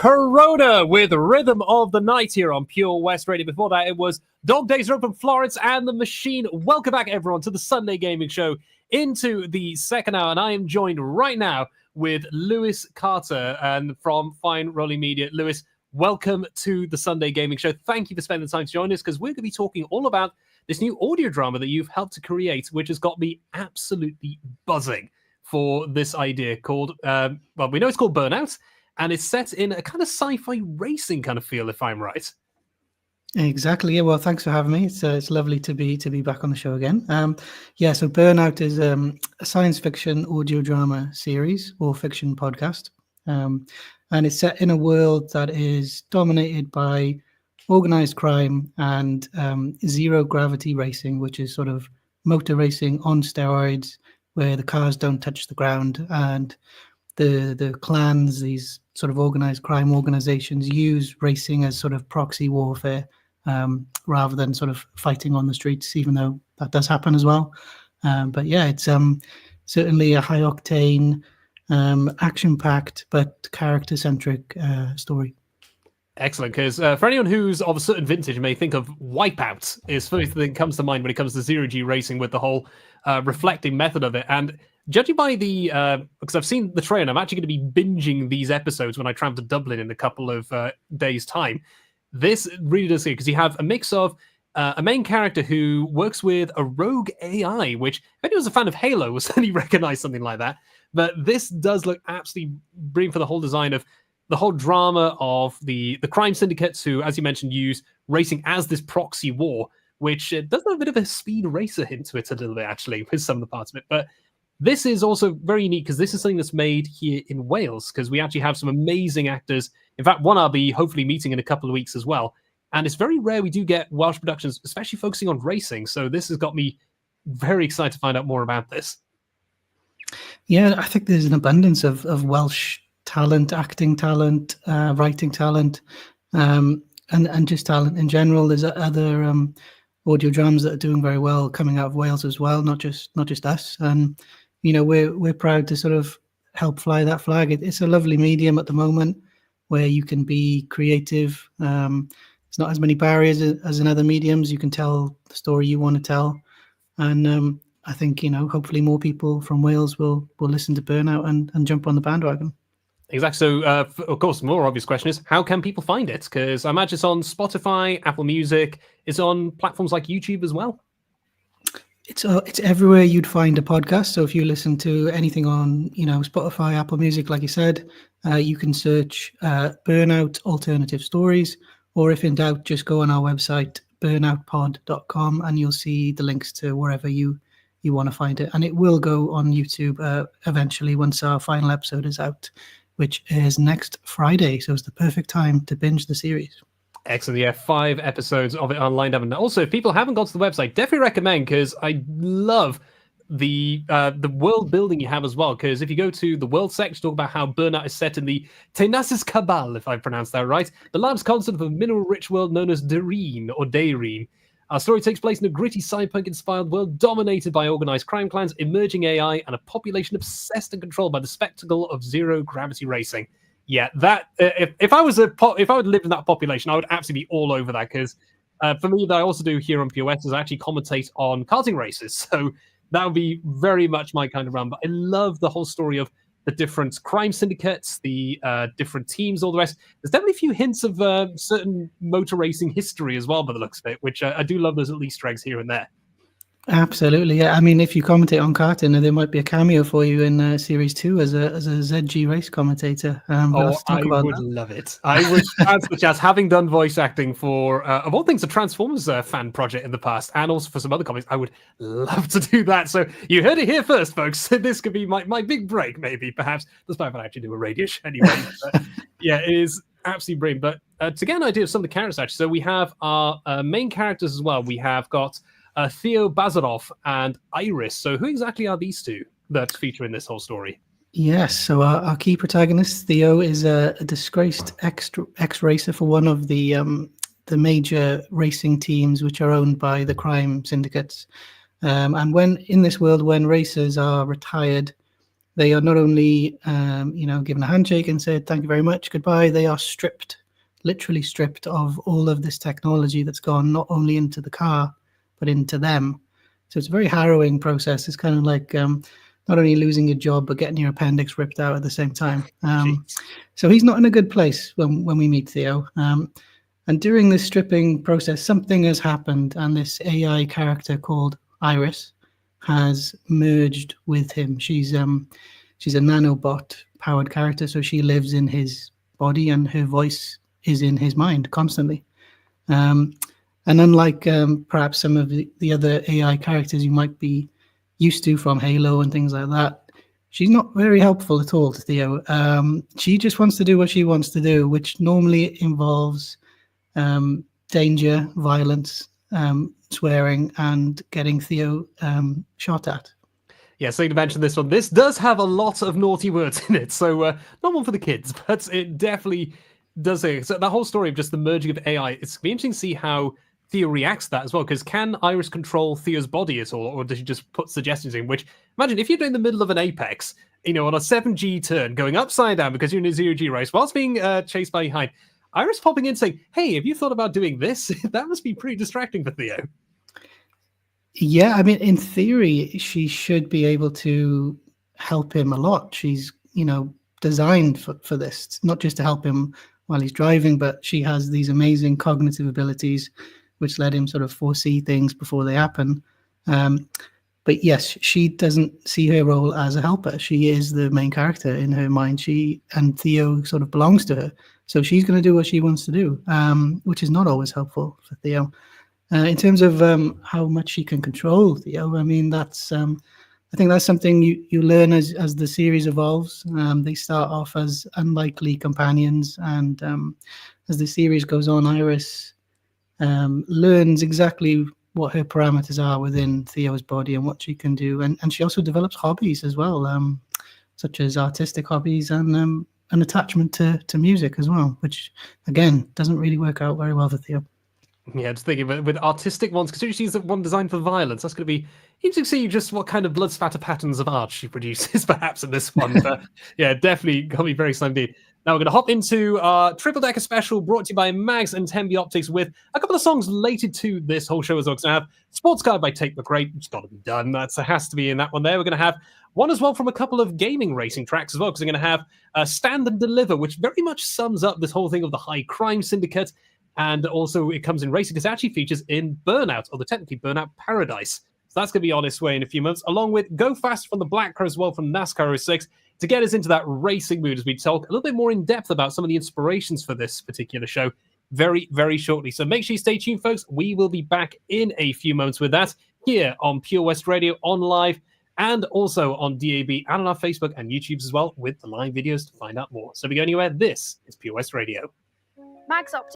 Corona with Rhythm of the Night here on Pure West Radio. Before that, it was Dog Days Run from Florence and the Machine. Welcome back, everyone, to the Sunday Gaming Show into the second hour. And I am joined right now with Lewis Carter and from Fine Rolling Media. Lewis, welcome to the Sunday Gaming Show. Thank you for spending the time to join us because we're going to be talking all about this new audio drama that you've helped to create, which has got me absolutely buzzing for this idea called, we know it's called Burnout. And it's set in a kind of sci-fi racing kind of feel, if I'm right. Exactly. Yeah. Well, thanks for having me. It's lovely to be back on the show again. So Burnout is a science fiction audio drama series or fiction podcast, and it's set in a world that is dominated by organized crime and zero gravity racing, which is sort of motor racing on steroids, where the cars don't touch the ground and the clans, these sort of organized crime organizations, use racing as sort of proxy warfare rather than sort of fighting on the streets, even though that does happen as well. But yeah, it's certainly a high-octane, action-packed, but character-centric story. Excellent, because for anyone who's of a certain vintage may think of Wipeout is the first thing that comes to mind when it comes to zero-G racing with the whole reflecting method of it. And judging by the, because I've seen the trailer, I'm actually going to be binging these episodes when I travel to Dublin in a couple of days' time. This really does see, because you have a mix of a main character who works with a rogue AI, which, if anyone's a fan of Halo, will certainly recognize something like that. But this does look absolutely brilliant for the whole design of the whole drama of the crime syndicates who, as you mentioned, use racing as this proxy war, which does have a bit of a speed racer hint to it a little bit, actually, with some of the parts of it. But this is also very unique because this is something that's made here in Wales, because we actually have some amazing actors. In fact, one I'll be hopefully meeting in a couple of weeks as well. And it's very rare we do get Welsh productions, especially focusing on racing. So this has got me very excited to find out more about this. Yeah, I think there's an abundance of Welsh talent, acting talent, writing talent, and just talent in general. There's other audio dramas that are doing very well coming out of Wales as well, not just us. And you know, we're proud to sort of help fly that flag. It's a lovely medium at the moment where you can be creative. There's not as many barriers as in other mediums. You can tell the story you want to tell, and I think, you know, hopefully more people from Wales will listen to Burnout and jump on the bandwagon. Exactly. So, of course, the more obvious question is, how can people find it? Because I imagine it's on Spotify, Apple Music. It's on platforms like YouTube as well. It's everywhere you'd find a podcast. So if you listen to anything on, you know, Spotify, Apple Music, like you said, you can search Burnout Alternative Stories, or if in doubt, just go on our website, burnoutpod.com, and you'll see the links to wherever you want to find it. And it will go on YouTube eventually once our final episode is out, which is next Friday. So it's the perfect time to binge the series. Excellent. Yeah, 5 episodes of it are lined up. And also, if people haven't gone to the website, definitely recommend, because I love the world building you have as well. Because if you go to the world section, talk about how Burnout is set in the Tenacis Cabal, if I pronounced that right, the lab's constant of a mineral-rich world known as Dairine, or Dairine. Our story takes place in a gritty cyberpunk-inspired world dominated by organized crime clans, emerging AI, and a population obsessed and controlled by the spectacle of zero-gravity racing. Yeah, that if I would live in that population, I would absolutely be all over that, because for me, that I also do here on POS is I actually commentate on karting races. So that would be very much my kind of run. But I love the whole story of the different crime syndicates, the different teams, all the rest. There's definitely a few hints of certain motor racing history as well, by the looks of it, which I do love those little Easter eggs here and there. Absolutely, yeah. I mean, if you commentate on karting, there might be a cameo for you in Series 2 as a ZG race commentator. I would love it. I would, such as having done voice acting for, of all things, a Transformers fan project in the past, and also for some other comics, I would love to do that. So you heard it here first, folks. This could be my big break, maybe, perhaps, despite if I actually do a radio show anyway. But, yeah, it is absolutely brilliant. But to get an idea of some of the characters, actually, so we have our main characters as well. We have got Theo Bazarov and Iris. So who exactly are these two that feature in this whole story? Yes, so our key protagonist, Theo, is a disgraced ex-racer for one of the major racing teams which are owned by the crime syndicates. And when in this world, when racers are retired, They are not only, given a handshake and said, thank you very much, goodbye. They are stripped, literally stripped of all of this technology that's gone not only into the car, but into them. So it's a very harrowing process. It's kind of like not only losing your job, but getting your appendix ripped out at the same time. So he's not in a good place when we meet Theo. And during this stripping process, something has happened, and this AI character called Iris has merged with him. She's a nanobot powered character, so she lives in his body, and her voice is in his mind constantly. And unlike perhaps some of the other AI characters you might be used to from Halo and things like that, she's not very helpful at all to Theo. She just wants to do what she wants to do, which normally involves danger, violence, swearing, and getting Theo shot at. Yeah, so to mention this one, this does have a lot of naughty words in it, so not one for the kids, but it definitely does say. So that whole story of just the merging of AI, it's going to be interesting to see how Theo reacts to that as well, because can Iris control Theo's body at all, or does she just put suggestions in? Which, imagine if you're in the middle of an apex, on a 7G turn, going upside down because you're in a 0G race, whilst being chased by behind, Iris popping in saying, hey, have you thought about doing this? That must be pretty distracting for Theo. Yeah, I mean, in theory, she should be able to help him a lot. She's, designed for this. It's not just to help him while he's driving, but she has these amazing cognitive abilities, which let him sort of foresee things before they happen. But yes, she doesn't see her role as a helper. She is the main character in her mind. And Theo sort of belongs to her. So she's going to do what she wants to do, which is not always helpful for Theo. In terms of how much she can control Theo, I mean, I think that's something you learn as the series evolves. They start off as unlikely companions, and as the series goes on, Iris learns exactly what her parameters are within Theo's body and what she can do. And she also develops hobbies as well, such as artistic hobbies and an attachment to music as well, which, again, doesn't really work out very well for Theo. Yeah, just thinking with artistic ones, considering she's the one designed for violence, that's going to be interesting to see just what kind of blood spatter patterns of art she produces, perhaps, in this one. But yeah, definitely going to be very slim indeed. Now we're going to hop into our Triple Decker special brought to you by Mags and Tembi Optics with a couple of songs related to this whole show as well. We're going to have Sports Car by Take the Great, which has got to be done. That has to be in that one there. We're going to have one as well from a couple of gaming racing tracks as well, because we're going to have Stand and Deliver, which very much sums up this whole thing of the high crime syndicate. And also it comes in racing because it actually features in Burnout, or the technically Burnout Paradise. So that's going to be on its way in a few months, along with Go Fast from the Black Crow as well from NASCAR 06, to get us into that racing mood as we talk a little bit more in depth about some of the inspirations for this particular show very, very shortly. So make sure you stay tuned, folks. We will be back in a few moments with that here on Pure West Radio on live and also on DAB and on our Facebook and YouTube as well with the live videos to find out more. So if you go anywhere, this is Pure West Radio. Mags Optics.